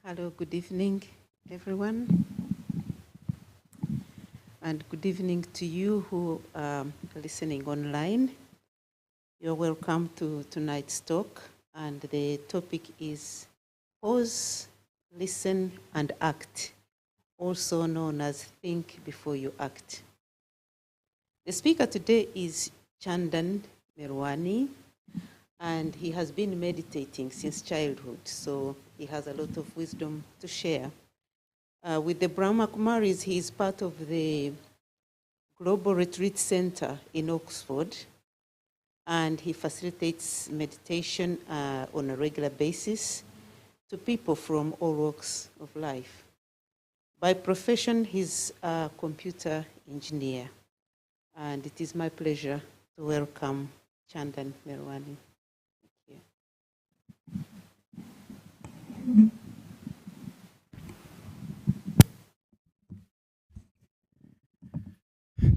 Hello, good evening, everyone, and good evening to you who are listening online. You're welcome to tonight's talk, and the topic is pause, listen, and act, also known as think before you act. The speaker today is Chandan Melwani, and he has been meditating since childhood, so he has a lot of wisdom to share. With the Brahma Kumaris, he is part of the Global Retreat Center in Oxford, and he facilitates meditation on a regular basis to people from all walks of life. By profession, he's a computer engineer, and it is my pleasure to welcome Chandan Melwani. Thank you.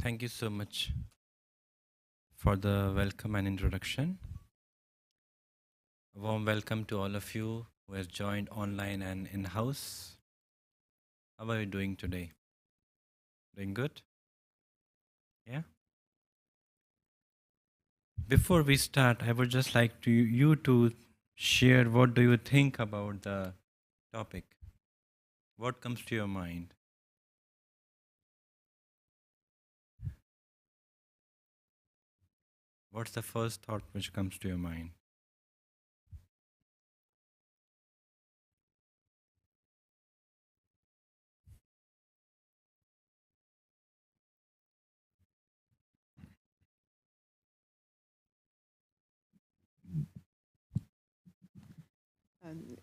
Thank you so much for the welcome and introduction. A warm welcome to all of you who have joined online and in-house. How are you doing today? Doing good? Yeah? Before we start, I would just like you to share what do you think about the topic? What comes to your mind? What's the first thought which comes to your mind?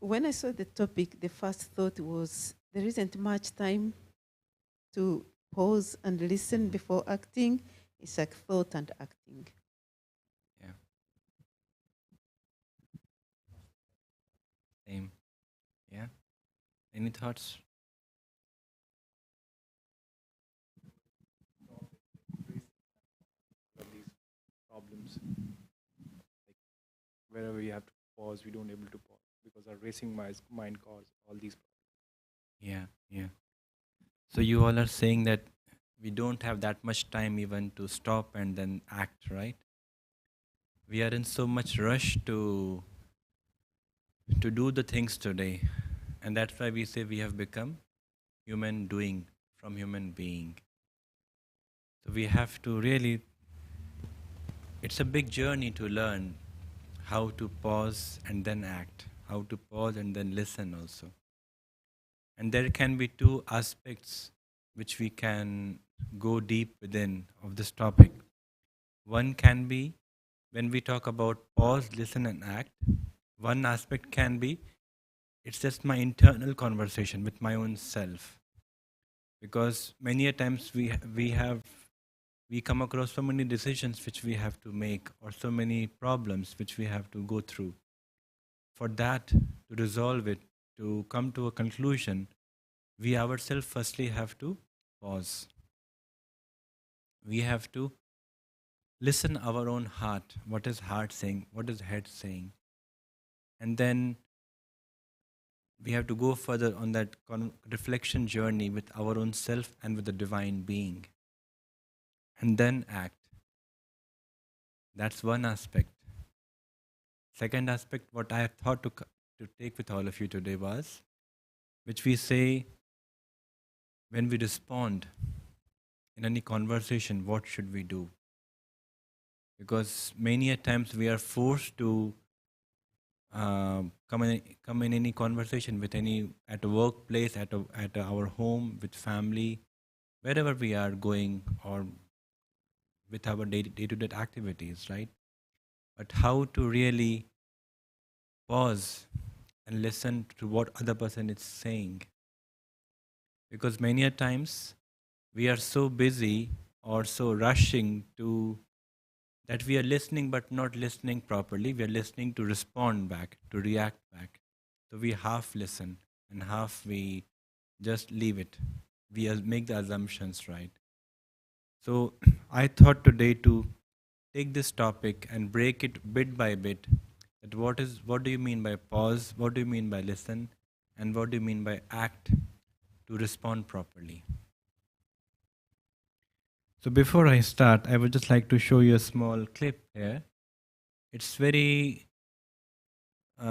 When I saw the topic, the first thought was there isn't much time to pause and listen before acting. It's like thought and acting. Yeah. Same. Yeah? Any thoughts? Of these problems, like wherever we have to pause, we don't able to pause because our racing mind cause all these Yeah, yeah. So you all are saying that we don't have that much time even to stop and then act, right? We are in so much rush to do the things today, and that's why we say we have become human doing from human being. So we have to really, it's a big journey to learn how to pause and then act, how to pause and then listen also. And there can be two aspects which we can go deep within of this topic. One can be when we talk about pause, listen, and act. One aspect can be it's just my internal conversation with my own self, because many a times we come across so many decisions which we have to make, or so many problems which we have to go through. For that to resolve it, to come to a conclusion, we ourselves firstly have to pause. We have to listen our own heart. What is heart saying? What is head saying? And then we have to go further on that reflection journey with our own self and with the divine being, and then act. That's one aspect. Second aspect, what I thought to take with all of you today was, which we say when we respond in any conversation, what should we do? Because many a times we are forced to come in any conversation with any, at a workplace, at our home, with family, wherever we are going, or with our day-to-day activities, right? But how to really pause and listen to what other person is saying, because many a times we are so busy or so rushing to that we are listening but not listening properly. We are listening to respond back, to react back. So we half listen and half we just leave it. We make the assumptions, right? So I thought today to take this topic and break it bit by bit. That what do you mean by pause? What do you mean by listen? And what do you mean by act? To respond properly. So before I start, I would just like to show you a small clip here. It's very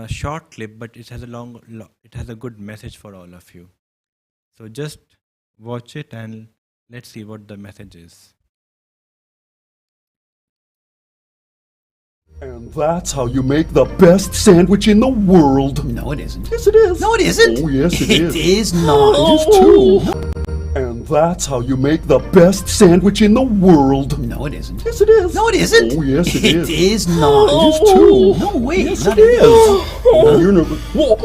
short clip, but it has it has a good message for all of you. So just watch it and let's see what the message is. And that's how you make the best sandwich in the world. No, it isn't. Yes, it is. No, it isn't. Oh, yes, it is. It is not. It is too. And that's how you make the best sandwich in the world. No, it isn't. Yes, it is. No, it isn't. Oh, yes, it is. It is not. It is too. No, wait. Yes, not it is. Oh, you're never. Whoa,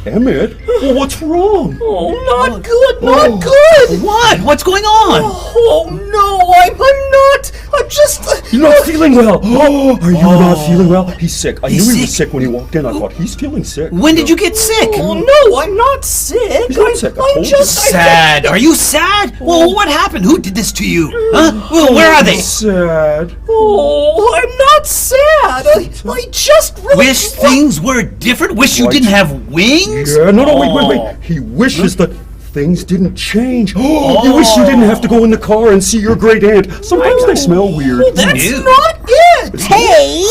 Emmett, well, what's wrong? Oh, not good. Not good. What? What's going on? Oh no, I'm not. I'm just. You're not feeling well. Oh, are you not feeling well? He's sick. I He's knew he was sick? sick when he walked in. I thought he's feeling sick. When did you get sick? Oh no, I'm not sick. He's not sick. I I'm told you. just Sad. Are you sad? Well, what happened? Who did this to you? Huh? Well, where are they? Sad. Oh, I'm not sad. I just really Wish things were different? Wish you Right. didn't have wings? Yeah, no, wait. He wishes that things didn't change. Oh, you wish you didn't have to go in the car and see your great aunt. Sometimes they smell weird. That's Ew. not it. Hey,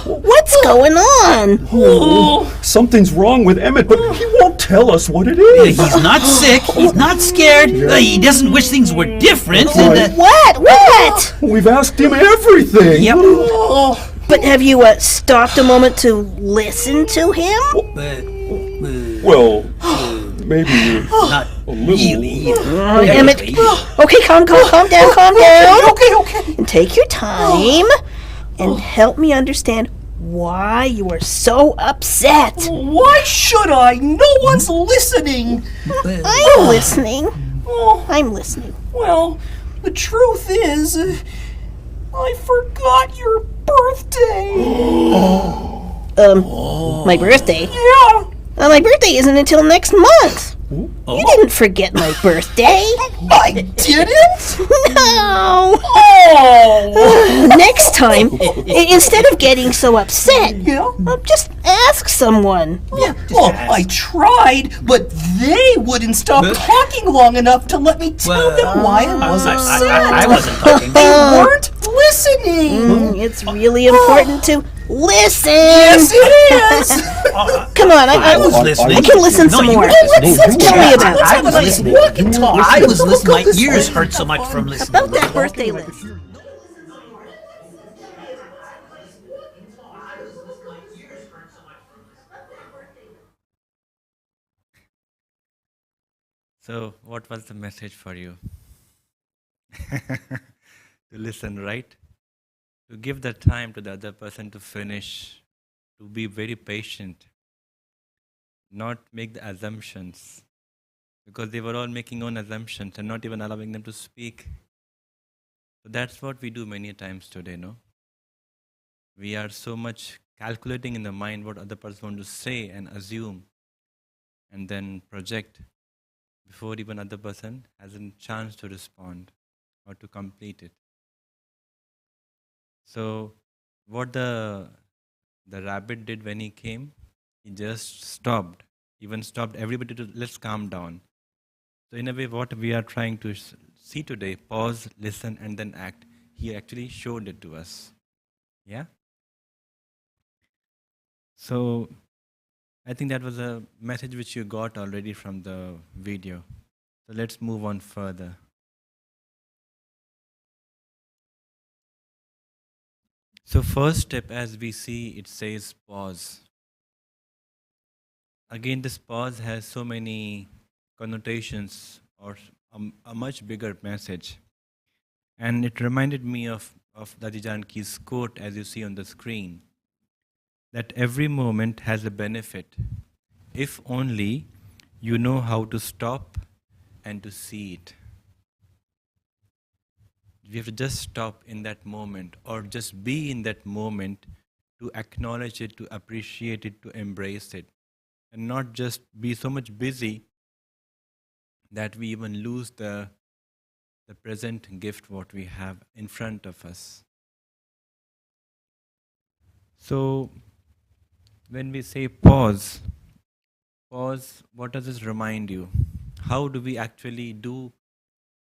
what's going on? Oh, something's wrong with Emmett, but he won't tell us what it He's is. not sick. He's not scared. He doesn't wish things were different. And, Right. What? We've asked him everything. yep. But have you stopped a moment to listen to him? Well, maybe Not a little. really. Emmett, okay, calm down. Okay. And take your time and help me understand why you are so upset. Why should I? No one's listening. I'm listening. Oh, I'm listening. well, the truth is, I forgot your birthday. My birthday? Yeah. My birthday isn't until next month. You didn't forget my birthday. I didn't? No. Oh. Next time, instead of getting so upset, Yeah. just ask someone. Well, I tried, but they wouldn't stop talking long enough to let me tell them why I was upset. I wasn't talking. They weren't listening. It's really important to listen. Yes, it is. Come on, I was listening. I can listen No, some you more. weren't listening. Tell me about Let's it. have a nice walk and talk. I was listening. My Go this ears way. hurt so much from listening. About that birthday list. So, what was the message for you? To listen, right? To give the time to the other person to finish, to be very patient, not make the assumptions, because they were all making own assumptions and not even allowing them to speak. So that's what we do many times today, no? We are so much calculating in the mind what other person want to say and assume and then project before even other person has a chance to respond or to complete it. So what the rabbit did when he came, he just stopped, even stopped everybody to let's calm down. So in a way what we are trying to see today, pause, listen and then act. He actually showed it to us. Yeah? So I think that was a message which you got already from the video. So let's move on further. So first step, as we see, it says pause. Again, this pause has so many connotations or a much bigger message. And it reminded me of Dadi Janki's quote, as you see on the screen, that every moment has a benefit if only you know how to stop and to see it. We have to just stop in that moment or just be in that moment to acknowledge it, to appreciate it, to embrace it, and not just be so much busy that we even lose the present gift what we have in front of us. So when we say pause, pause, what does this remind you? How do we actually do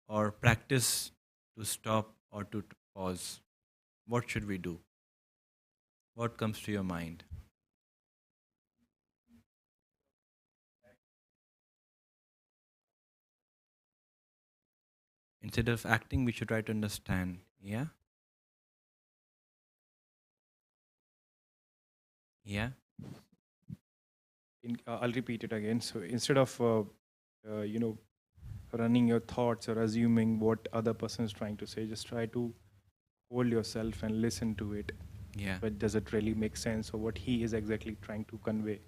or practice to stop or to pause? What should we do? What comes to your mind? Instead of acting, we should try to understand. Yeah? Yeah? I'll repeat it again. So instead of running your thoughts or assuming what other person is trying to say, just try to hold yourself and listen to it. Yeah. But does it really make sense, or what he is exactly trying to convey?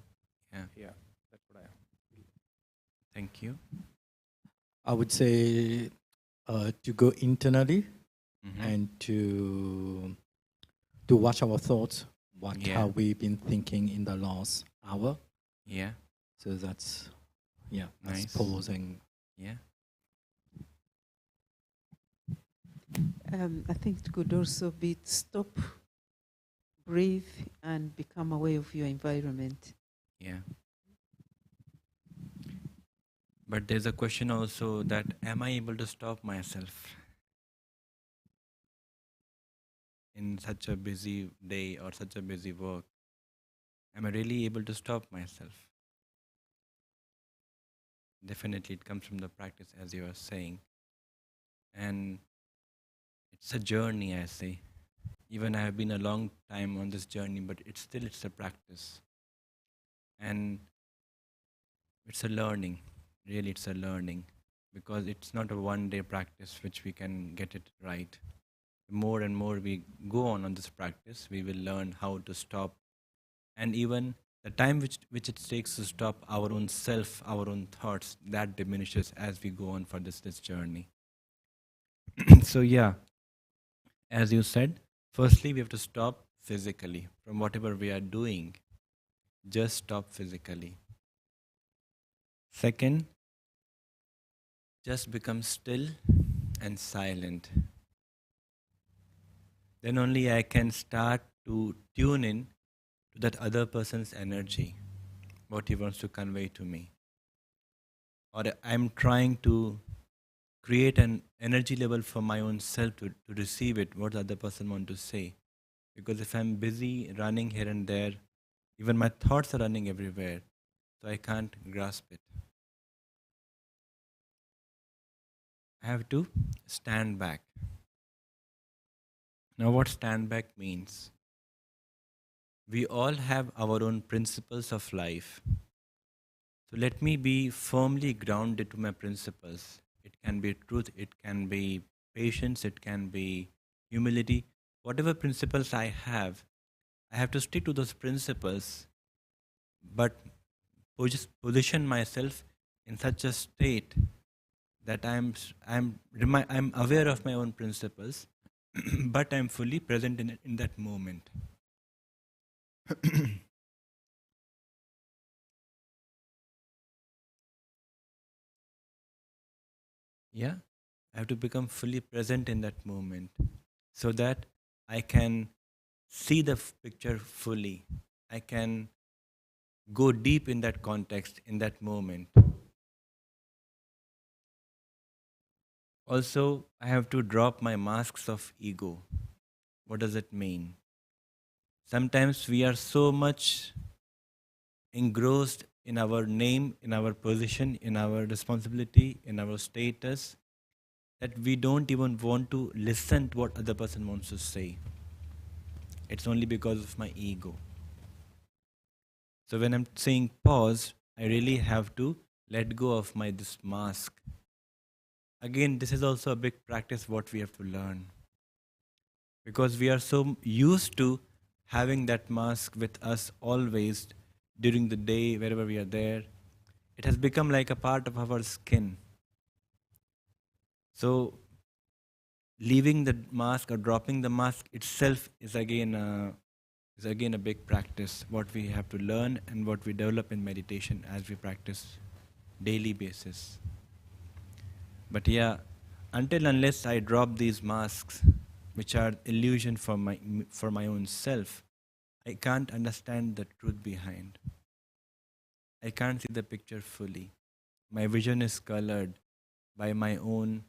Yeah. Yeah, that's what I feel. Thank you. I would say to go internally Mhm. and to watch our thoughts, what Yeah. have we been thinking in the last hour. Yeah. So that's Nice. pausing. Yeah. I think it could also be stop, breathe, and become aware of your environment. Yeah. But there's a question also that am I able to stop myself in such a busy day or such a busy work? Am I really able to stop myself? Definitely, it comes from the practice, as you are saying. And it's a journey, I say. Even I have been a long time on this journey, but it's a practice. And it's a learning. Really, it's a learning. Because it's not a one-day practice which we can get it right. The more and more we go on this practice, we will learn how to stop. And even the time which it takes to stop our own self, our own thoughts, that diminishes as we go on for this journey. So yeah, as you said, firstly we have to stop physically from whatever we are doing. Just stop physically. Second, just become still and silent. Then only I can start to tune in to that other person's energy, what he wants to convey to me. Or I'm trying to create an energy level for my own self to receive it, what the other person wants to say. Because if I'm busy running here and there, even my thoughts are running everywhere, so I can't grasp it. I have to stand back. Now, what stand back means? We all have our own principles of life. So let me be firmly grounded to my principles. It can be truth, it can be patience, it can be humility. Whatever principles I have to stick to those principles, but position myself in such a state that I'm aware of my own principles, but I'm fully present in that moment. Yeah, I have to become fully present in that moment so that I can see the picture fully. I can go deep in that context, in that moment. Also, I have to drop my masks of ego. What does it mean? Sometimes we are so much engrossed in our name, in our position, in our responsibility, in our status, that we don't even want to listen to what other person wants to say. It's only because of my ego. So when I'm saying pause, I really have to let go of this mask. Again, this is also a big practice what we have to learn. Because we are so used to having that mask with us always during the day, wherever we are there. It has become like a part of our skin. So leaving the mask or dropping the mask itself is again a big practice, what we have to learn and what we develop in meditation as we practice daily basis. But yeah, unless I drop these masks, which are illusion for my own self, I can't understand the truth behind. I can't see the picture fully. My vision is colored by my own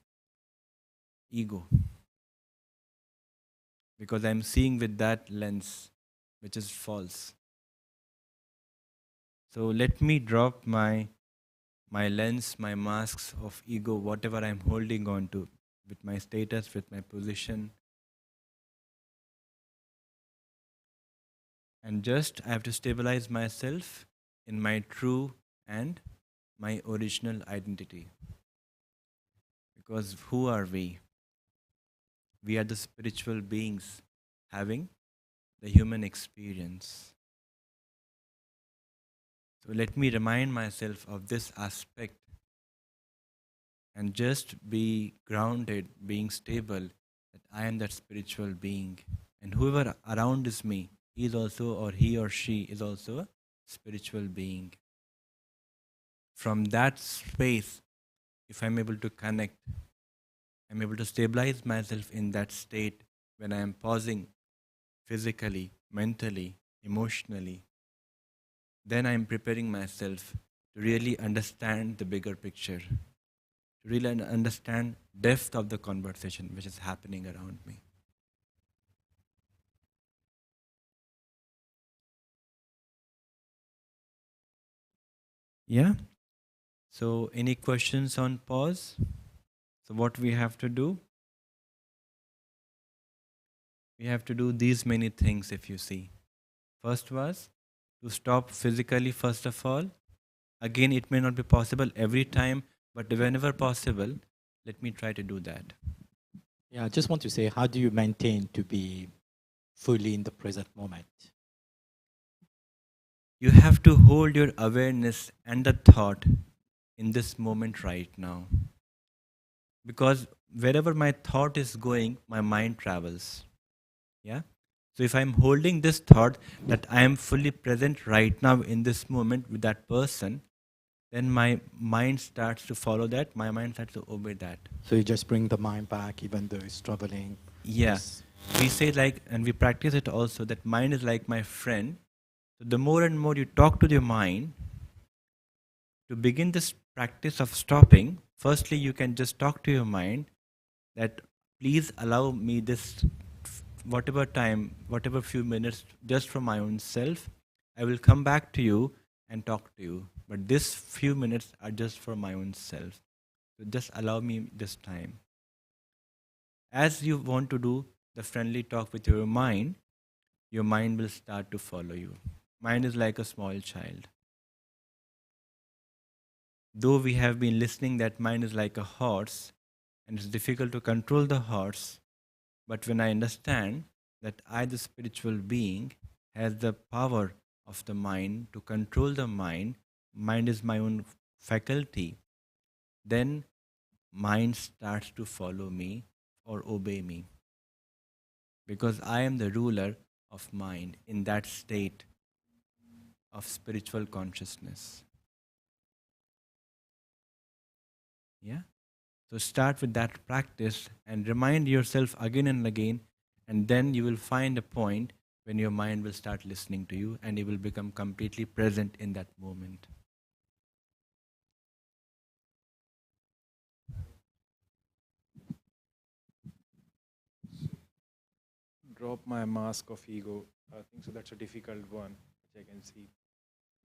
ego because I'm seeing with that lens, which is false. So let me drop my lens, my masks of ego, whatever I'm holding on to, with my status, with my position, and just I have to stabilize myself in my true and my original identity. Because who are we? We are the spiritual beings having the human experience. So let me remind myself of this aspect and just be grounded, being stable, that I am that spiritual being. And whoever around is me, he is also, or he or she is also a spiritual being. From that space, if I'm able to connect, I'm able to stabilize myself in that state when I am pausing physically, mentally, emotionally, then I'm preparing myself to really understand the bigger picture, to really understand depth of the conversation which is happening around me. Yeah? So any questions on pause? So what we have to do? We have to do these many things if you see. First was to stop physically first of all. Again, it may not be possible every time, but whenever possible, let me try to do that. Yeah, I just want to say, how do you maintain to be fully in the present moment? You have to hold your awareness and the thought in this moment right now. Because wherever my thought is going, my mind travels. Yeah? So if I'm holding this thought that I am fully present right now in this moment with that person, then my mind starts to follow that, my mind starts to obey that. So you just bring the mind back even though it's troubling. Yeah. Yes. We say like, and we practice it also, that mind is like my friend. So the more and more you talk to your mind, to begin this practice of stopping, firstly you can just talk to your mind that please allow me this whatever time, whatever few minutes just for my own self. I will come back to you and talk to you. But this few minutes are just for my own self. So just allow me this time. As you want to do the friendly talk with your mind will start to follow you. Mind is like a small child. Though we have been listening that mind is like a horse and it's difficult to control the horse, but when I understand that I, the spiritual being, has the power of the mind to control the mind is my own faculty, then mind starts to follow me or obey me. Because I am the ruler of mind in that state of spiritual consciousness. Yeah? So start with that practice and remind yourself again and again, and then you will find a point when your mind will start listening to you and you will become completely present in that moment. Drop my mask of ego. I think so that's a difficult one, which I can see.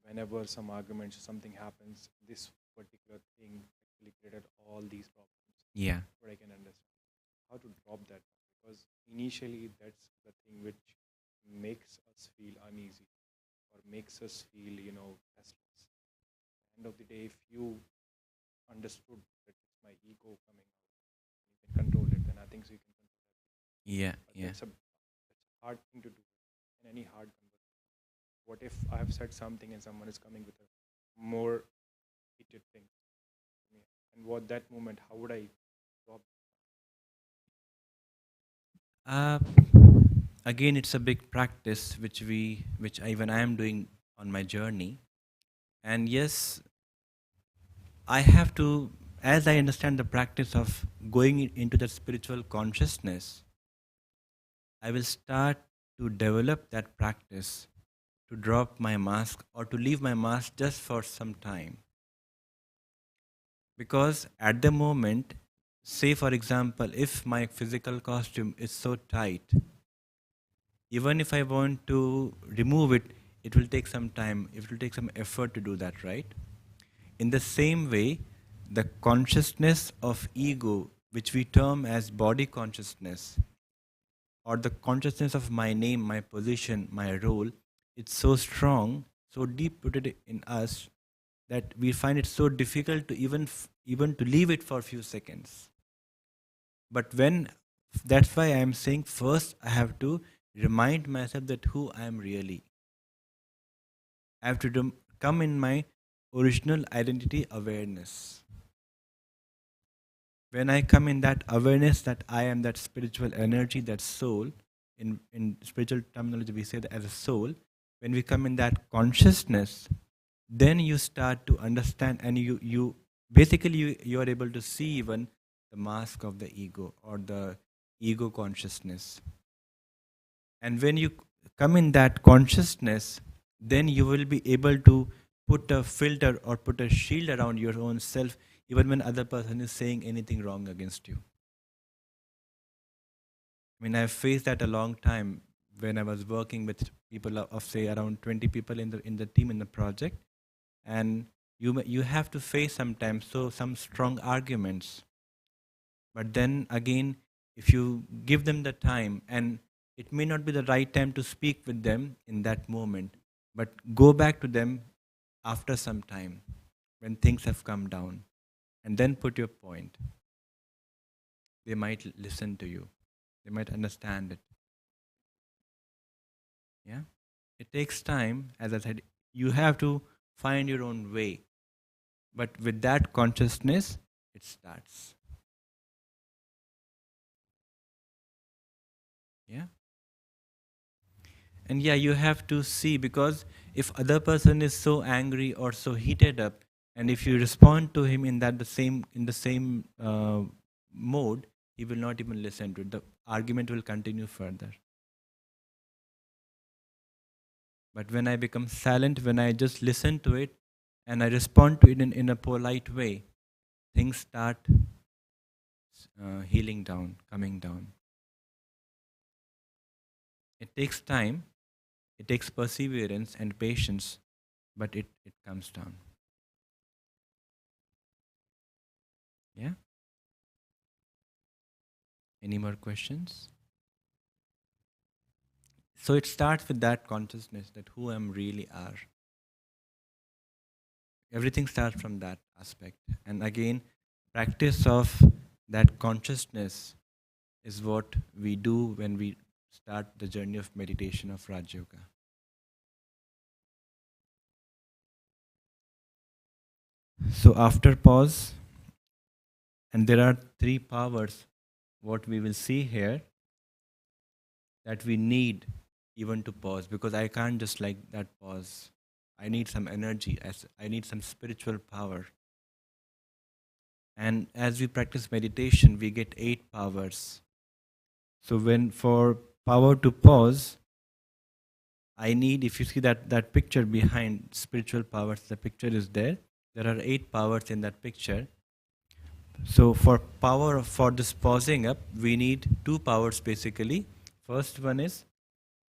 Whenever some arguments, something happens, this particular thing actually created all these problems. Yeah. But I can understand how to drop that, because initially that's the thing which makes us feel uneasy or makes us feel, restless. End of the day, if you understood that it's my ego coming out, you can control it, then I think so you can control that. Yeah, But yeah. that's a hard thing to do in any hard conversation. What if I have said something and someone is coming with a more heated thing to me? And what that moment, how would I drop? Uh, Again, it's a big practice which even I am doing on my journey. And yes, I have to, as I understand the practice of going into the spiritual consciousness, I will start to develop that practice to drop my mask or to leave my mask just for some time. Because at the moment, say for example, if my physical costume is so tight, even if I want to remove it, it will take some time, it will take some effort to do that, right? In the same way, the consciousness of ego, which we term as body consciousness, or the consciousness of my name, my position, my role, it's so strong, so deep rooted in us that we find it so difficult to even to leave it for a few seconds. But that's why I am saying first I have to remind myself that who I am really. I have to come in my original identity awareness. When I come in that awareness that I am that spiritual energy, that soul, in spiritual terminology we say that as a soul, when we come in that consciousness, then you start to understand, and you basically you are able to see even the mask of the ego or the ego consciousness. And when you come in that consciousness, then you will be able to put a filter or put a shield around your own self even when other person is saying anything wrong against you. I mean, I've faced that a long time when I was working with people of say around 20 people in the team in the project, and you have to face sometimes some strong arguments. But then again, if you give them the time, and it may not be the right time to speak with them in that moment, but go back to them after some time when things have come down, and then put your point. They might listen to you. They might understand it. Yeah? It takes time. As I said, you have to find your own way. But with that consciousness, it starts. Yeah? And yeah, you have to see, because if other person is so angry or so heated up, and if you respond to him in the same mode, he will not even listen to it. The argument will continue further. But when I become silent, when I just listen to it and I respond to it in a polite way, things start healing down, coming down. It takes time, it takes perseverance and patience, but it comes down. Yeah? Any more questions? So it starts with that consciousness that who I really are. Everything starts from that aspect. And again, practice of that consciousness is what we do when we start the journey of meditation of Raj Yoga. So after pause, and there are 3 powers, what we will see here, that we need even to pause, because I can't just like that pause. I need some energy, I need some spiritual power. And as we practice meditation, we get 8 powers. So when for power to pause, I need, if you see that picture behind spiritual powers, the picture is there. There are 8 powers in that picture. So for power, for this pausing up, we need 2 powers basically. First one is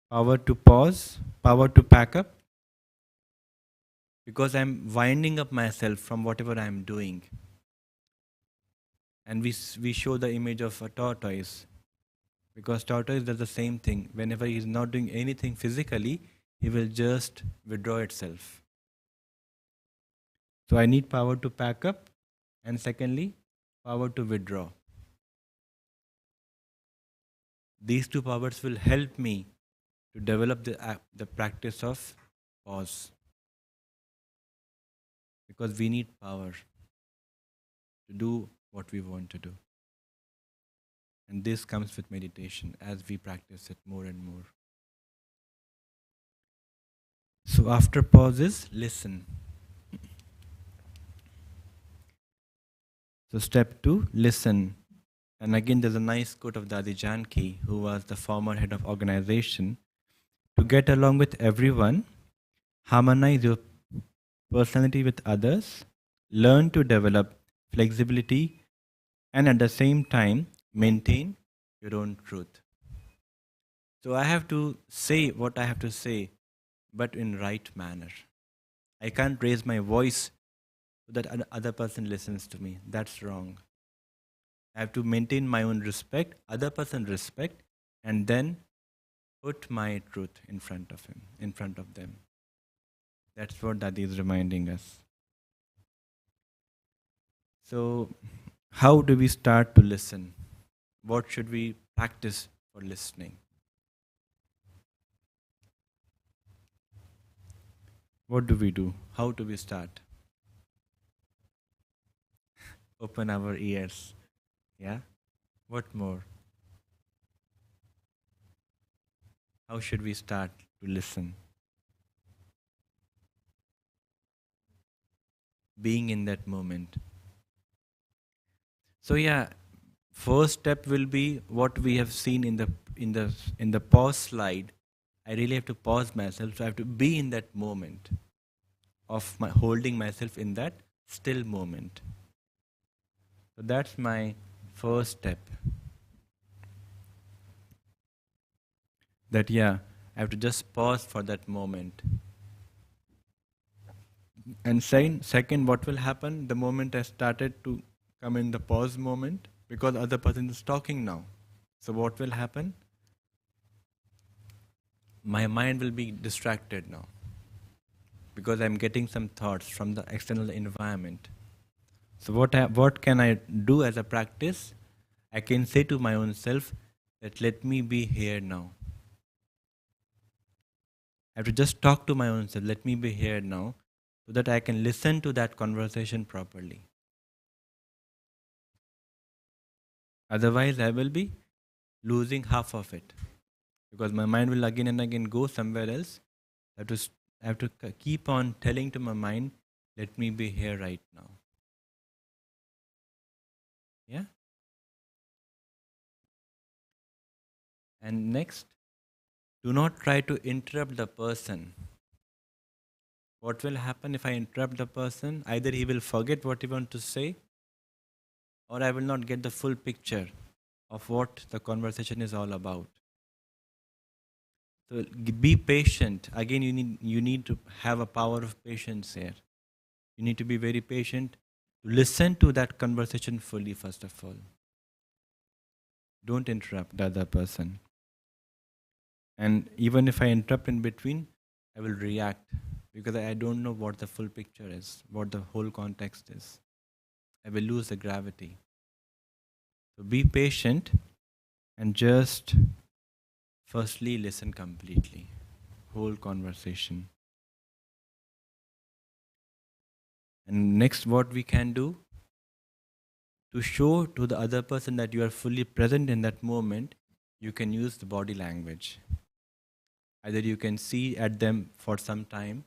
power to pause, power to pack up, because I'm winding up myself from whatever I'm doing. And we show the image of a tortoise, because tortoise does the same thing. Whenever he is not doing anything physically, he will just withdraw itself. So I need power to pack up, and secondly, power to withdraw. These 2 powers will help me to develop the practice of pause, because we need power to do what we want to do. And this comes with meditation as we practice it more and more. So after pauses, listen. So step 2, listen. And again, there's a nice quote of Dadi Janki, who was the former head of organization. To get along with everyone, harmonize your personality with others, learn to develop flexibility, and at the same time maintain your own truth. So I have to say what I have to say, but in right manner. I can't raise my voice so that other person listens to me. That's wrong. I have to maintain my own respect, other person respect, and then put my truth in front of him, in front of them. That's what that is reminding us. So, how do we start to listen? What should we practice for listening? What do we do? How do we start? Open our ears. Yeah? What more? How should we start to listen? Being in that moment. So yeah, first step will be what we have seen in the pause slide. I really have to pause myself. So I have to be in that moment of my holding myself in that still moment. So that's my first step. That yeah, I have to just pause for that moment. And second, what will happen the moment I started to come in the pause moment? Because other person is talking now. So what will happen? My mind will be distracted now. Because I'm getting some thoughts from the external environment. So what can I do as a practice? I can say to my own self that let me be here now. I have to just talk to my own self, let me be here now, so that I can listen to that conversation properly. Otherwise, I will be losing half of it. Because my mind will again and again go somewhere else. I have to keep on telling to my mind, let me be here right now. Yeah? And next, do not try to interrupt the person. What will happen if I interrupt the person? Either he will forget what he wants to say, or I will not get the full picture of what the conversation is all about. So be patient. Again, you need to have a power of patience here. You need to be very patient. Listen to that conversation fully, first of all. Don't interrupt the other person. And even if I interrupt in between, I will react because I don't know what the full picture is, what the whole context is. I will lose the gravity. So be patient and just firstly listen completely, whole conversation. And next, what we can do to show to the other person that you are fully present in that moment, you can use the body language. Either you can see at them for some time,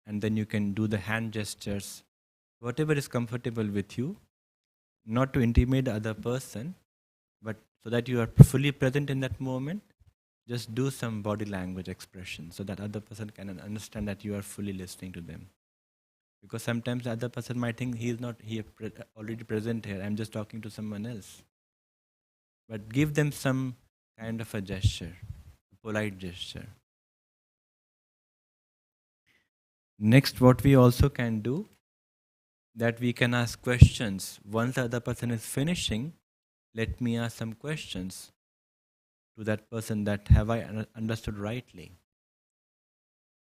and then you can do the hand gestures, whatever is comfortable with you, not to intimidate the other person, but so that you are fully present in that moment, just do some body language expression so that other person can understand that you are fully listening to them. Because sometimes the other person might think he is not here already present here, I'm just talking to someone else. But give them some kind of a gesture, a polite gesture. Next, what we also can do, that we can ask questions. Once the other person is finishing, let me ask some questions to that person, that have I understood rightly?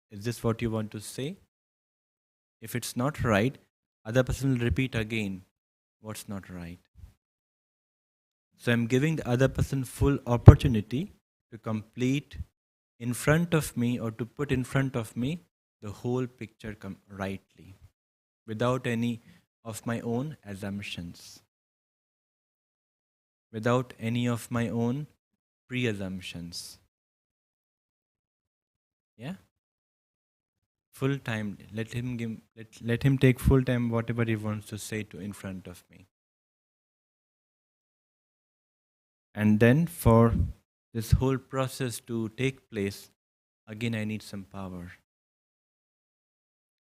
Is this what you want to say? If it's not right, other person will repeat again what's not right. So I'm giving the other person full opportunity to complete in front of me, or to put in front of me the whole picture rightly, without any of my own assumptions, without any of my own pre-assumptions. Yeah? Full time. Let him take full time whatever he wants to say to in front of me. And then for this whole process to take place, again I need some power.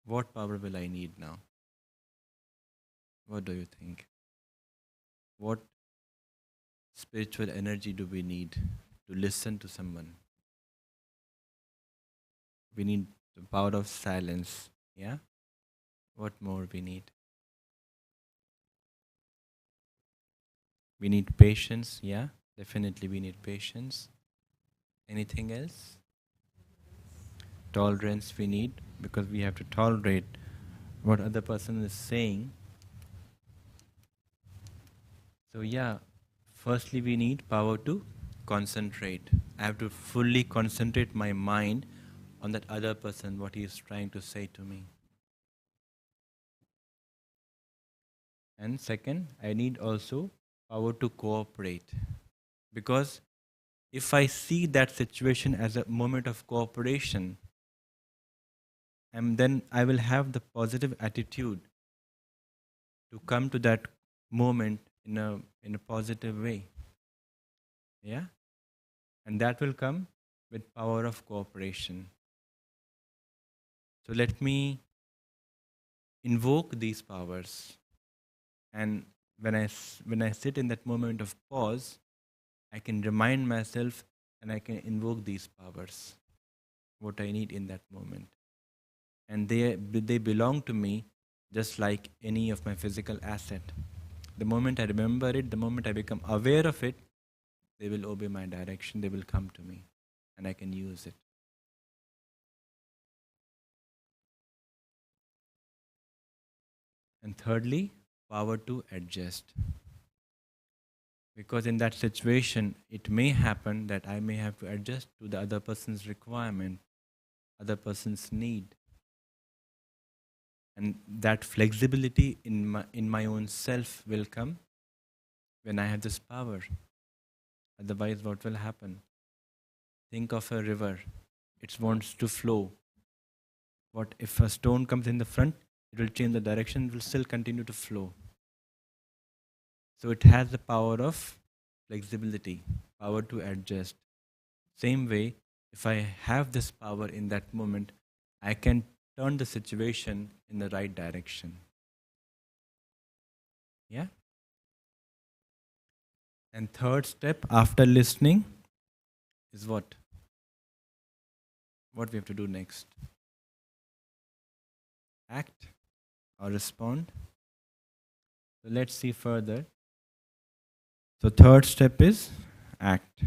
What power will I need now? What do you think? What spiritual energy do we need to listen to someone? We need the power of silence. Yeah? What more we need? We need patience. Yeah? Definitely we need patience. Anything else? Tolerance we need, because we have to tolerate what other person is saying. So yeah, firstly we need power to concentrate. I have to fully concentrate my mind on that other person, what he is trying to say to me. And second, I need also power to cooperate. Because if I see that situation as a moment of cooperation, and then I will have the positive attitude to come to that moment in a positive way. Yeah? And that will come with power of cooperation. So let me invoke these powers. And when I sit in that moment of pause, I can remind myself and I can invoke these powers, what I need in that moment. And they belong to me just like any of my physical asset. The moment I remember it, the moment I become aware of it, they will obey my direction, they will come to me, and I can use it. And thirdly, power to adjust. Because in that situation, it may happen that I may have to adjust to the other person's requirement, other person's need. And that flexibility in my own self will come when I have this power. Otherwise, what will happen? Think of a river. It wants to flow. What if a stone comes in the front? It will change the direction, it will still continue to flow. So it has the power of flexibility, power to adjust. Same way, if I have this power in that moment, I can turn the situation in the right direction. Yeah? And third step after listening is what? What we have to do next? Act or respond? So let's see further. So third step is act.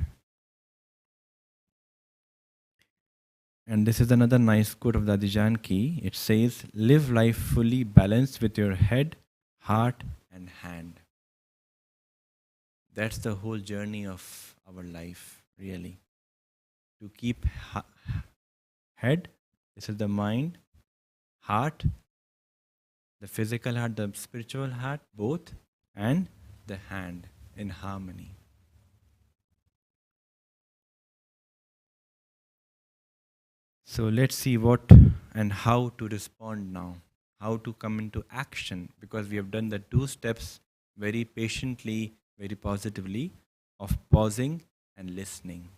And this is another nice quote of Dadi Janki. It says, live life fully balanced with your head, heart and hand. That's the whole journey of our life, really. To keep head, this is the mind, heart, the physical heart, the spiritual heart, both, and the hand in harmony. So let's see what and how to respond now, how to come into action, because we have done the 2 steps very patiently, very positively, of pausing and listening.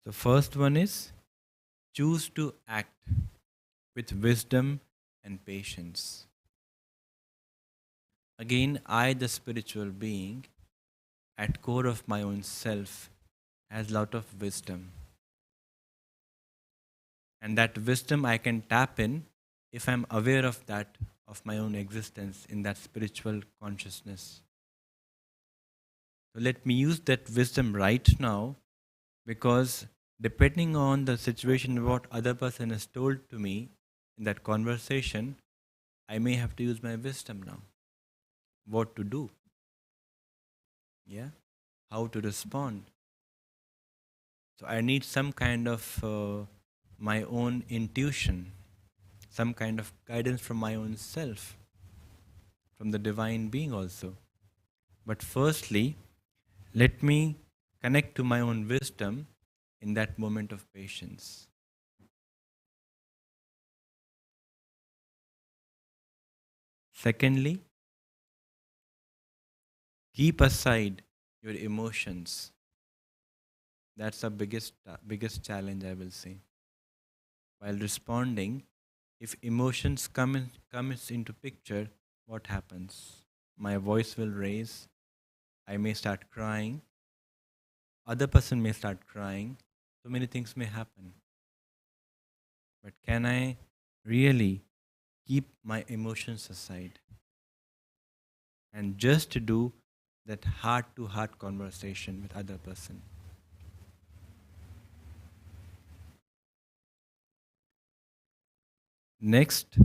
The first one is choose to act with wisdom and patience. Again, I, the spiritual being, at core of my own self, has lot of wisdom. And that wisdom I can tap in if I'm aware of that, of my own existence in that spiritual consciousness. So let me use that wisdom right now, because depending on the situation, what other person has told to me in that conversation, I may have to use my wisdom now. What to do? Yeah? How to respond? So I need some kind of my own intuition, some kind of guidance from my own self, from the divine being also. But firstly, let me connect to my own wisdom in that moment of patience. Secondly, keep aside your emotions. That's the biggest challenge, I will say. While responding, if emotions comes into picture, what happens? My voice will raise. I may start crying. Other person may start crying. So many things may happen. But can I really keep my emotions aside and just to do that heart to heart conversation with other person? Next,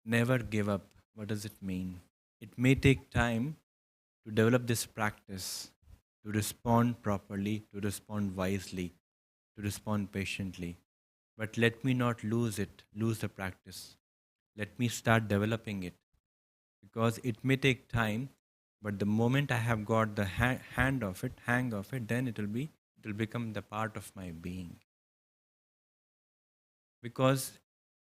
never give up. What does it mean? It may take time to develop this practice, to respond properly, to respond wisely, to respond patiently. But let me not lose it, lose the practice. Let me start developing it, because it may take time, but the moment I have got the hang of it, then it will become the part of my being. Because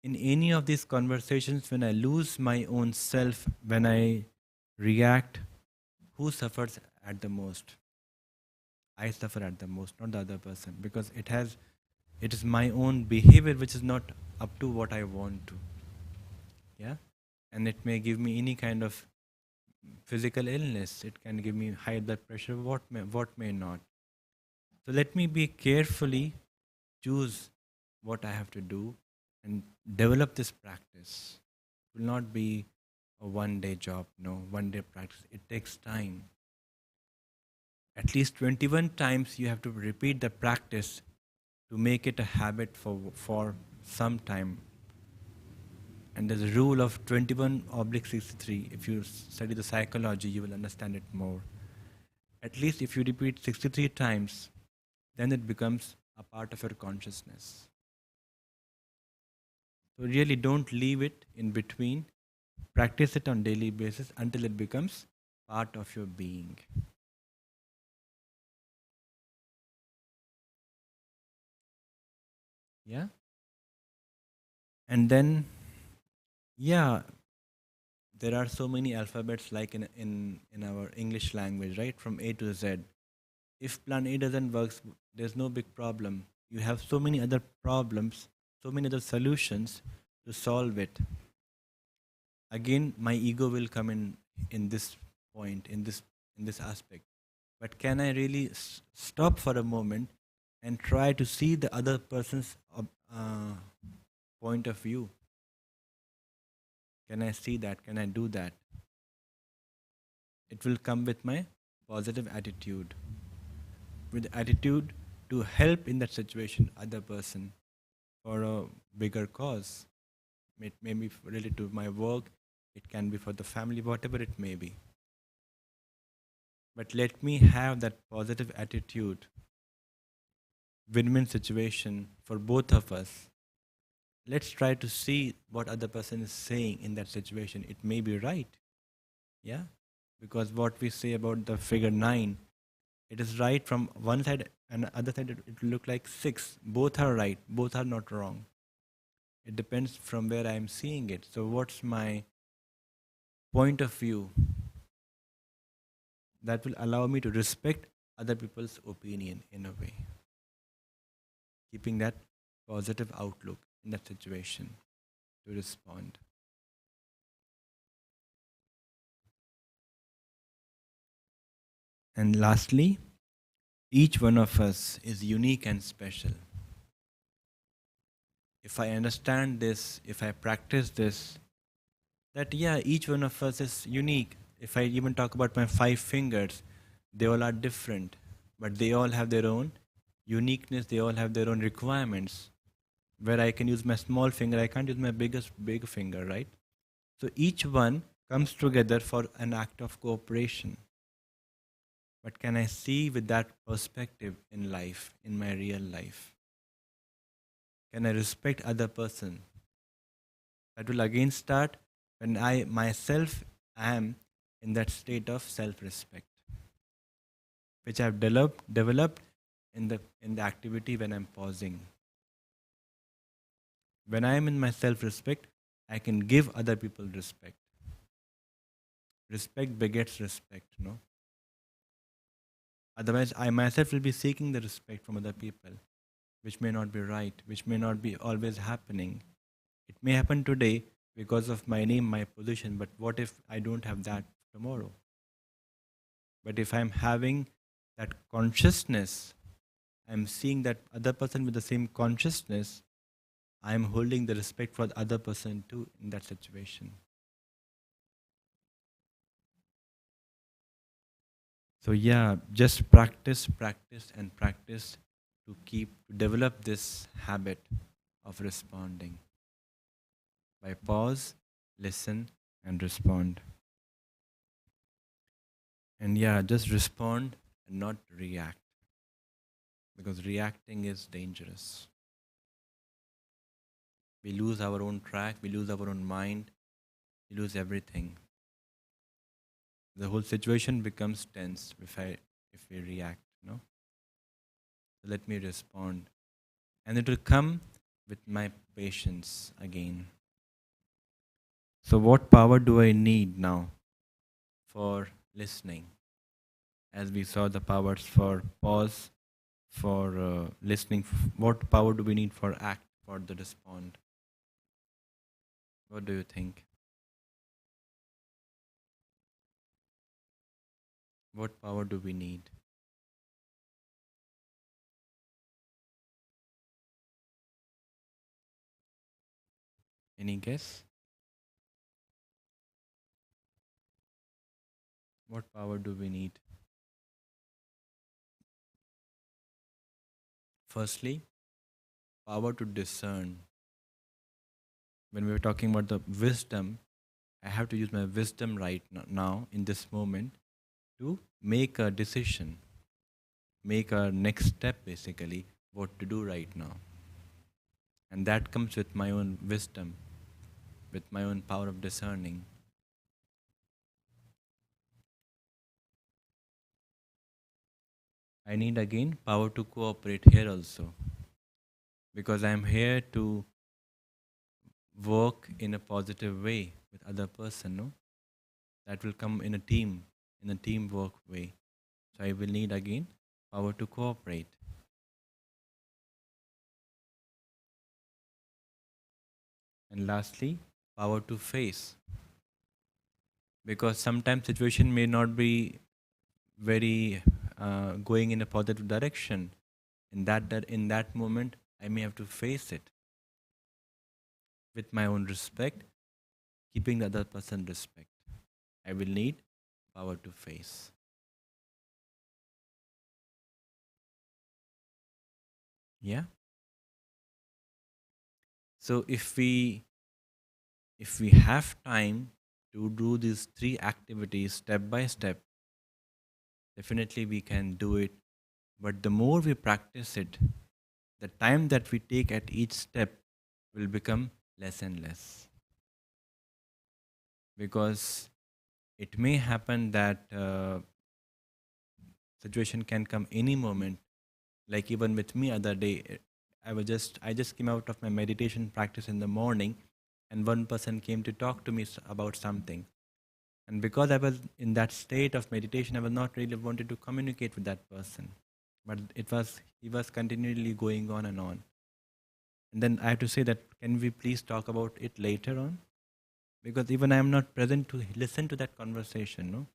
in any of these conversations, when I lose my own self, when I react, who suffers at the most? I suffer at the most, not the other person, because it is my own behavior which is not up to what I want to. Yeah, and it may give me any kind of physical illness. It can give me high blood pressure. What may not. So let me be carefully choose what I have to do and develop this practice. It will not be a one-day job. No, one-day practice. It takes time. At least 21 times you have to repeat the practice to make it a habit for some time. And there's a rule of 21/63. If you study the psychology, you will understand it more. At least if you repeat 63 times, then it becomes a part of your consciousness. So really don't leave it in between. Practice it on daily basis until it becomes part of your being. Yeah? And then, yeah, there are so many alphabets like in our English language, right? From A to Z. If plan A doesn't work, there's no big problem. You have so many other problems, so many other solutions to solve it. Again, my ego will come in this point, in this aspect. But can I really stop for a moment and try to see the other person's point of view? Can I see that? Can I do that? It will come with my positive attitude. With attitude to help in that situation other person for a bigger cause. It may be related to my work, it can be for the family, whatever it may be. But let me have that positive attitude, win-win situation for both of us. Let's try to see what other person is saying in that situation. It may be right. Yeah? Because what we say about the figure 9, it is right from one side and the other side it will look like 6. Both are right. Both are not wrong. It depends from where I am seeing it. So what's my point of view? That will allow me to respect other people's opinion in a way. Keeping that positive outlook in that situation to respond. And lastly, each one of us is unique and special. If I understand this, if I practice this, that yeah, each one of us is unique. If I even talk about my 5 fingers, they all are different, but they all have their own uniqueness, they all have their own requirements. Where I can use my small finger, I can't use my big finger, right? So each one comes together for an act of cooperation. But can I see with that perspective in life, in my real life? Can I respect other person? That will again start when I myself am in that state of self-respect, which I've developed in the activity when I'm pausing. When I am in my self-respect, I can give other people respect. Respect begets respect, no? Otherwise, I myself will be seeking the respect from other people, which may not be right, which may not be always happening. It may happen today because of my name, my position, but what if I don't have that tomorrow? But if I'm having that consciousness, I'm seeing that other person with the same consciousness, I'm holding the respect for the other person too in that situation. So yeah, just practice, practice, and practice to develop this habit of responding. By pause, listen, and respond. And yeah, just respond and not react. Because reacting is dangerous. We lose our own track, we lose our own mind, we lose everything. The whole situation becomes tense if we react, no? So let me respond. And it will come with my patience again. So what power do I need now for listening? As we saw the powers for pause, for listening, what power do we need for act, for the respond? What do you think? What power do we need? Any guess? What power do we need? Firstly, power to discern. When we were talking about the wisdom, I have to use my wisdom right now in this moment to make a decision, make a next step basically, what to do right now. And that comes with my own wisdom, with my own power of discerning. I need again power to cooperate here also, because I am here to work in a positive way with other person, no? That will come in a teamwork way. So I will need again power to cooperate. And lastly, power to face. Because sometimes situation may not be very going in a positive direction. In that moment, I may have to face it with my own respect, keeping the other person respect. I will need power to face. Yeah. So if we have time to do these 3 activities step by step, definitely we can do it. But the more we practice it, the time that we take at each step will become less and less. Because it may happen that situation can come any moment. Like even with me other day, I just came out of my meditation practice in the morning, and one person came to talk to me about something. And because I was in that state of meditation, I was not really wanted to communicate with that person. But he was continually going on and on. And then I have to say that, can we please talk about it later on? Because even I am not present to listen to that conversation, no?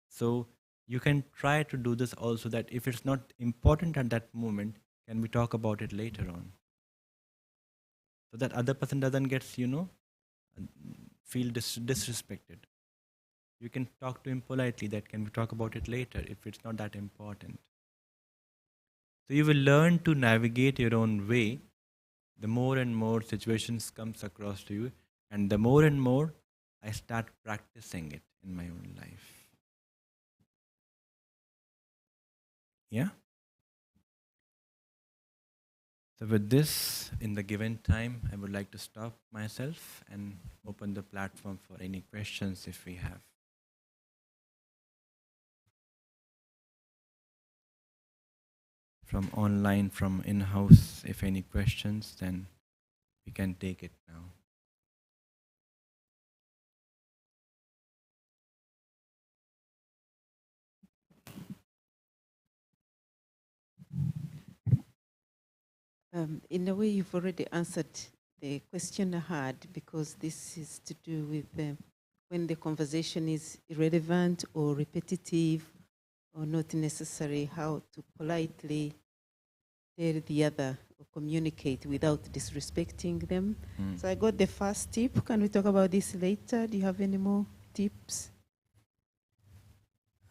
So you can try to do this also, that if it's not important at that moment, can we talk about it later on? So that other person doesn't get, feel disrespected. You can talk to him politely that, can we talk about it later if it's not that important? So you will learn to navigate your own way. The more and more situations comes across to you, and the more and more I start practicing it in my own life. Yeah? So with this, in the given time, I would like to stop myself and open the platform for any questions if we have. From online, from in-house, if any questions, then we can take it now. In a way, you've already answered the question I had, because this is to do with when the conversation is irrelevant or repetitive or not necessary, how to politely tell the other or communicate without disrespecting them. So I got the first tip. Can we talk about this later? Do you have any more tips?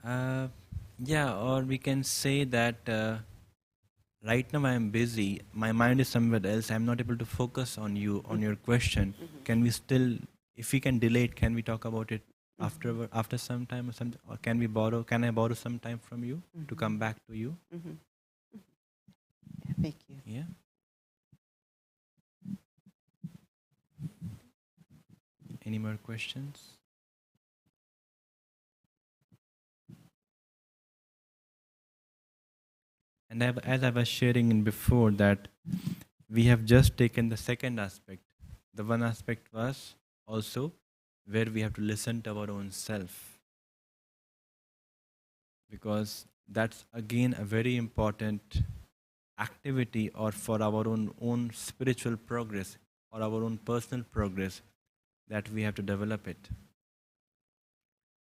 Yeah, or we can say that right now I am busy, my mind is somewhere else, I'm not able to focus on you, on your question. Can we still, if we can delay it, can we talk about it after some time or something? Or can I borrow some time from you to come back to you? Yeah, thank you. Yeah. Any more questions? And as I was sharing in before, that we have just taken the second aspect. The one aspect was also where we have to listen to our own self, because that's again a very important activity, or for our own spiritual progress or our own personal progress, that we have to develop it.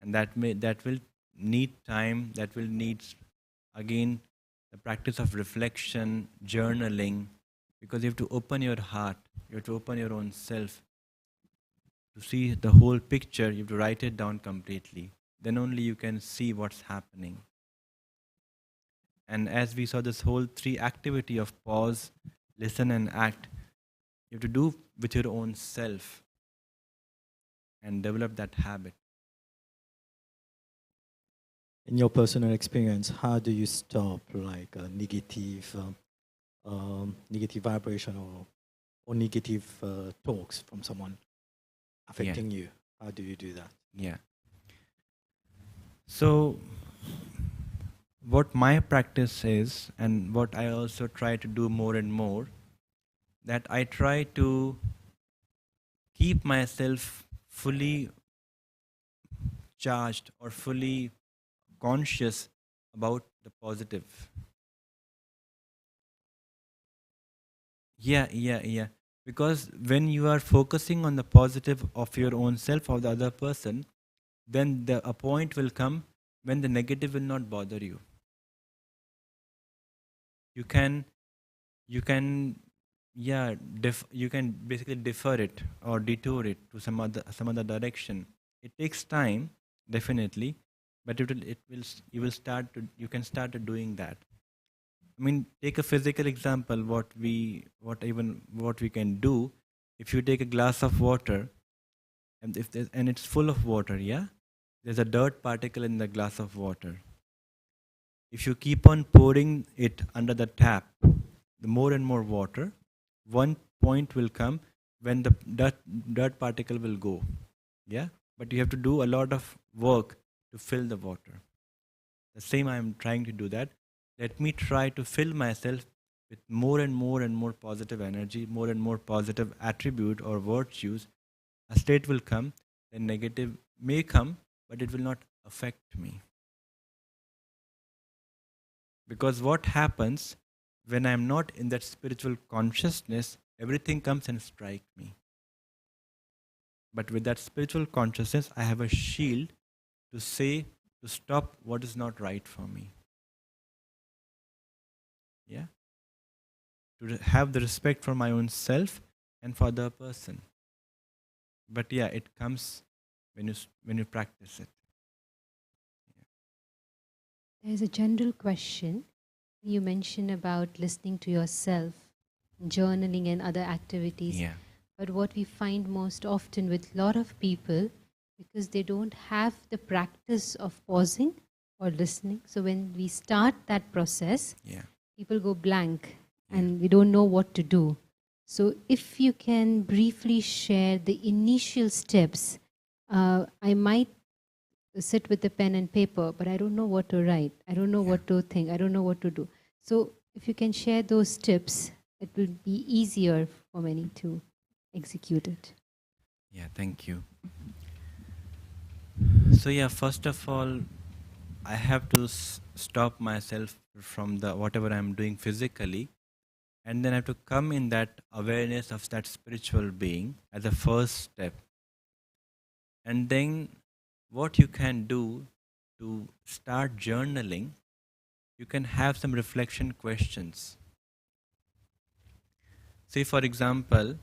And that will need time, that will need again the practice of reflection, journaling, because you have to open your heart, you have to open your own self to see the whole picture. You have to write it down completely, then only you can see what's happening. And as we saw, this whole three activity of pause, listen and act, you have to do with your own self and develop that habit. In your personal experience, how do you stop like a negative vibration or negative talks from someone affecting you? How do you do that? Yeah. So what my practice is, and what I also try to do more and more, that I try to keep myself fully charged or fully conscious about the positive. Yeah. Because when you are focusing on the positive of your own self or the other person, then a point will come when the negative will not bother you. You can you can basically defer it or detour it to some other direction. It takes time, definitely, but you can start to doing that. I mean, take a physical example. What we can do, if you take a glass of water, and it's full of water, yeah, there's a dirt particle in the glass of water. If you keep on pouring it under the tap, the more and more water, one point will come when the dirt particle will go. Yeah, but you have to do a lot of work to fill the water. The same I am trying to do that. Let me try to fill myself with more and more positive energy, more and more positive attribute or virtues. A state will come, then negative may come, but it will not affect me. Because what happens when I am not in that spiritual consciousness, everything comes and strikes me. But with that spiritual consciousness, I have a shield to stop what is not right for me. Yeah? To have the respect for my own self and for the person. But yeah, it comes when you practice it. There's a general question. You mentioned about listening to yourself, journaling and other activities. Yeah. But what we find most often with a lot of people, because they don't have the practice of pausing or listening. So when we start that process, people go blank and we don't know what to do. So if you can briefly share the initial steps, I might sit with a pen and paper, but I don't know what to write. I don't know what to think. I don't know what to do. So if you can share those tips, it will be easier for many to execute it. Yeah, thank you. So yeah, first of all, I have to stop myself from the whatever I'm doing physically, And then I have to come in that awareness of that spiritual being as a first step. And then what you can do to start journaling, you can have some reflection questions. Say, for example,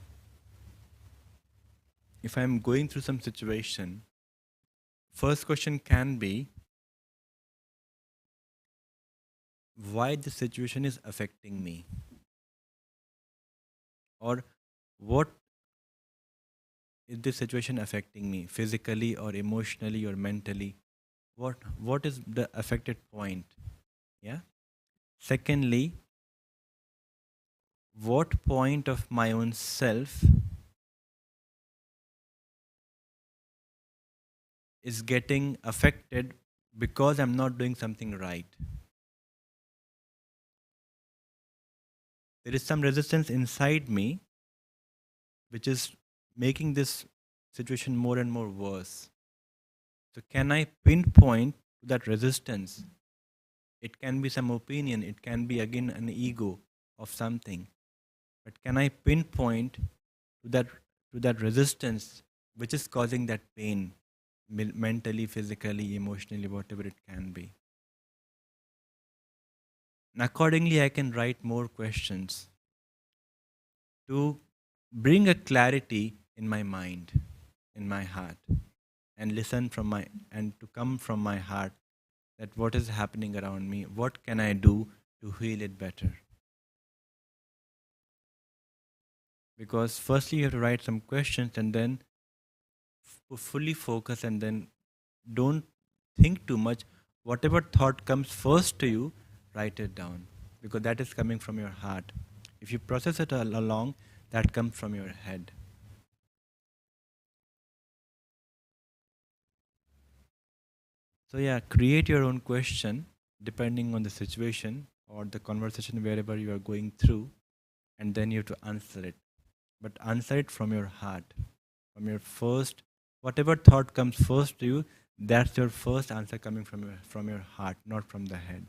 if I'm going through some situation, first question can be, why the situation is affecting me? Or what is this situation affecting me, physically or emotionally or mentally? What is the affected point? Yeah. Secondly, what point of my own self is getting affected because I'm not doing something right? There is some resistance inside me which is making this situation more and more worse. So can I pinpoint that resistance? It can be some opinion, it can be again an ego of something. But can I pinpoint to that resistance which is causing that pain, mentally, physically, emotionally, whatever it can be? And accordingly, I can write more questions to bring a clarity in my mind, in my heart, and listen from my and to come from my heart that what is happening around me, what can I do to heal it better? Because firstly you have to write some questions and then fully focus, and then don't think too much. Whatever thought comes first to you, write it down, because that is coming from your heart. If you process it along, that comes from your head. So yeah, create your own question depending on the situation or the conversation wherever you are going through, and then you have to answer it. But answer it from your heart, from your first, whatever thought comes first to you, that's your first answer coming from your heart, not from the head.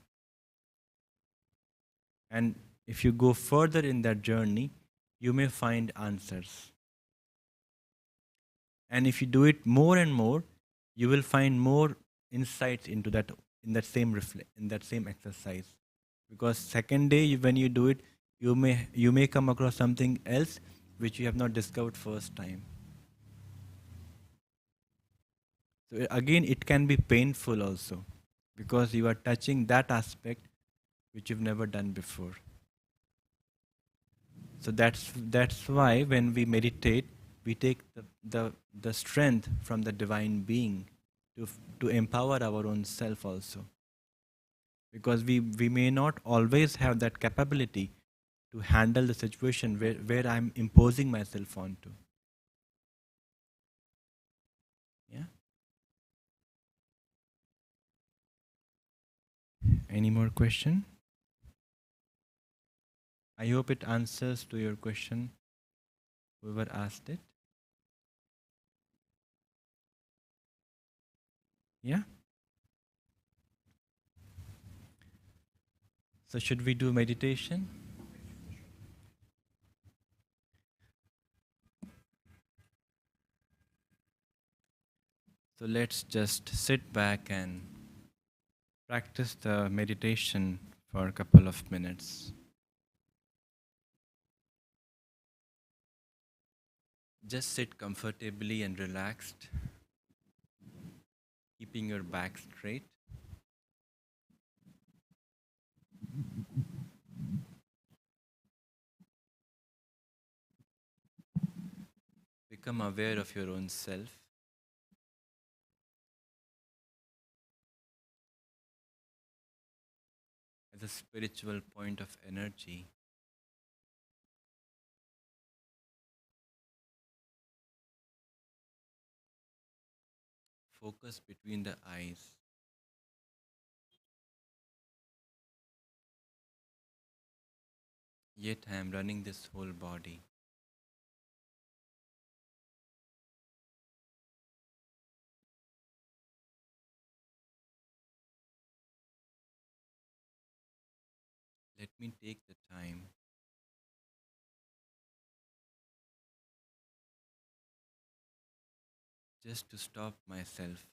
And if you go further in that journey, you may find answers. And if you do it more and more, you will find more insights into that in that same in that same exercise. Because second day when you do it, you may come across something else which you have not discovered first time. So again, it can be painful also, because you are touching that aspect which you've never done before. So that's why when we meditate, we take the strength from the divine being to empower our own self also. Because we may not always have that capability to handle the situation where I'm imposing myself onto. Yeah. Any more question? I hope it answers to your question, whoever asked it. Yeah. So should we do meditation? So let's just sit back and practice the meditation for a couple of minutes. Just sit comfortably and relaxed, keeping your back straight. Become aware of your own self. As a spiritual point of energy. Focus between the eyes. Yet I am running this whole body. Let me take the time just to stop myself,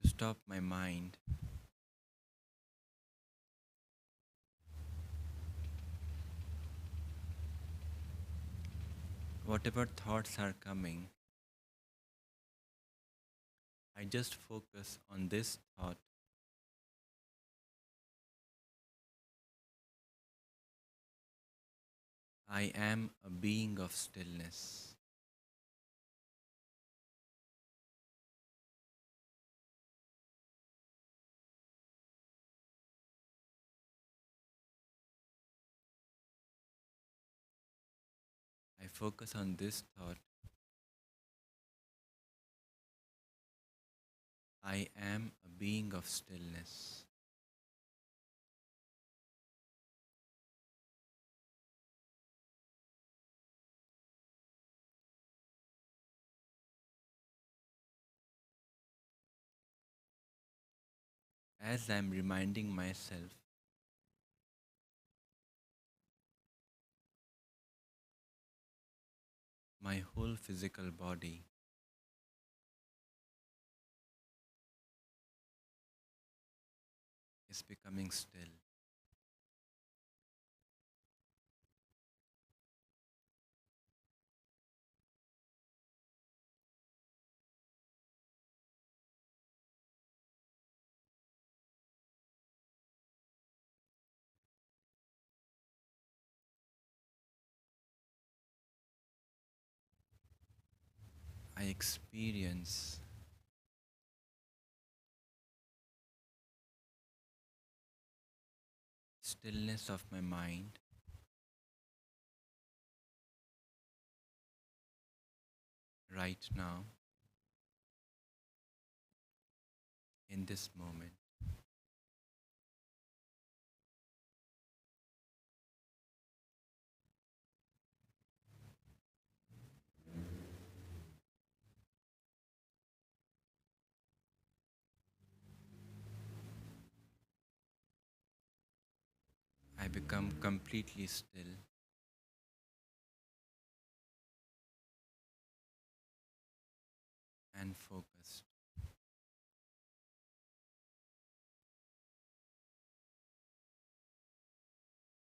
to stop my mind, whatever thoughts are coming, I just focus on this thought. I am a being of stillness. I focus on this thought. I am a being of stillness. As I am reminding myself, my whole physical body is becoming still. I experience stillness of my mind right now, in this moment. I become completely still and focused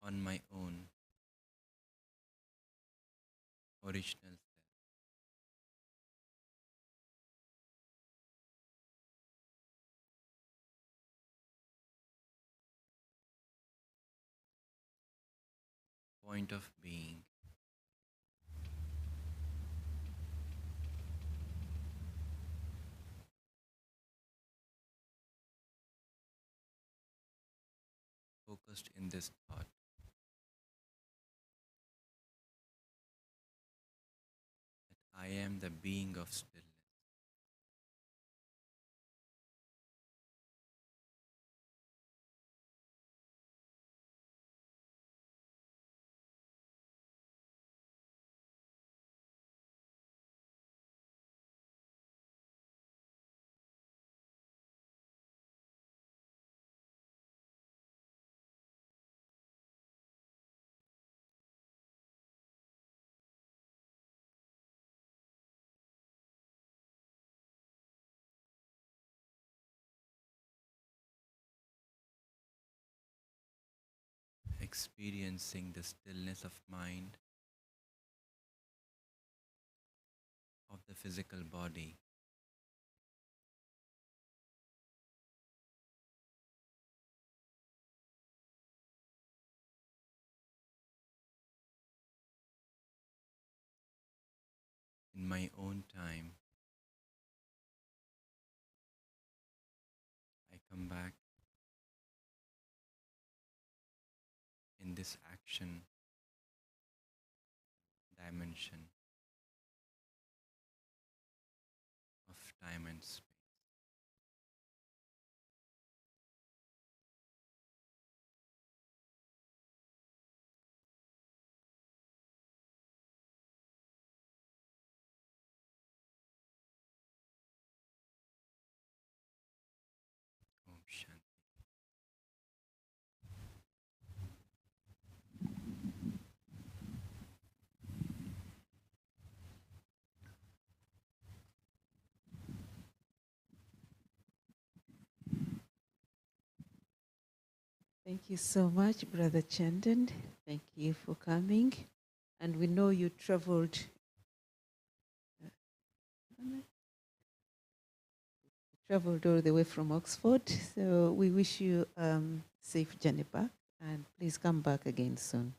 on my own original self. Point of being. Focused in this thought. That I am the being of stillness. Experiencing the stillness of mind, of the physical body. In my own time, I come back in this action dimension of time and space. Om Shanti. Thank you so much, Brother Chandan. Thank you for coming. And we know you traveled all the way from Oxford. So we wish you safe journey back, and please come back again soon.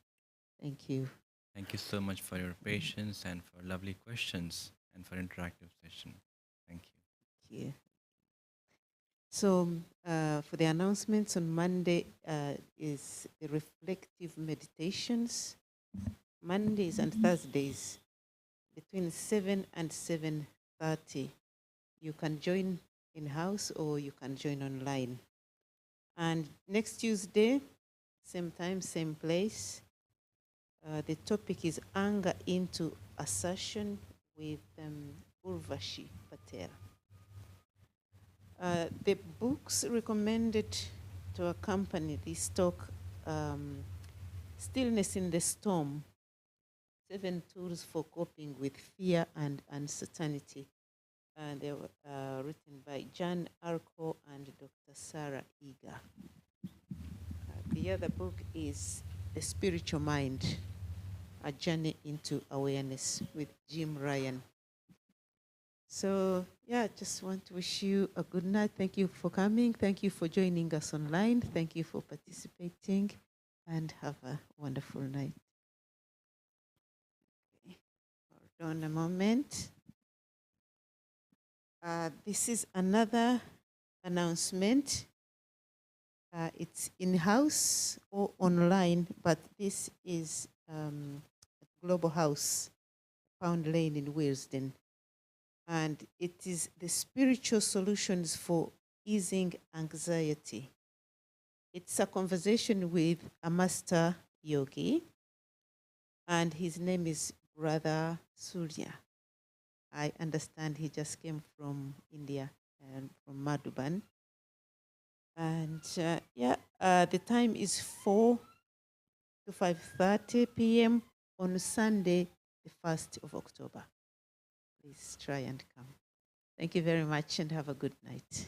Thank you. Thank you so much for your patience and for lovely questions and for interactive session. Thank you. Thank you. So for the announcements on Monday is the reflective meditations, Mondays and Thursdays between 7 and 7:30. You can join in-house or you can join online. And next Tuesday, same time, same place, the topic is anger into assertion with Urvashi Patel. The books recommended to accompany this talk, Stillness in the Storm, 7 Tools for Coping with Fear and Uncertainty. And they were written by Jan Arco and Dr. Sarah Eager. The other book is The Spiritual Mind, A Journey into Awareness with Jim Ryan. So, yeah, just want to wish you a good night. Thank you for coming. Thank you for joining us online. Thank you for participating, and have a wonderful night. Okay. Hold on a moment. This is another announcement. It's in-house or online, but this is Global House, Pound Lane in Willesden. And it is the spiritual solutions for easing anxiety. It's a conversation with a master yogi, and his name is Brother Surya. I understand he just came from India and from Madhuban. And the time is 4 to 5:30 p.m. on Sunday, the 1st of October. Please try and come. Thank you very much and have a good night.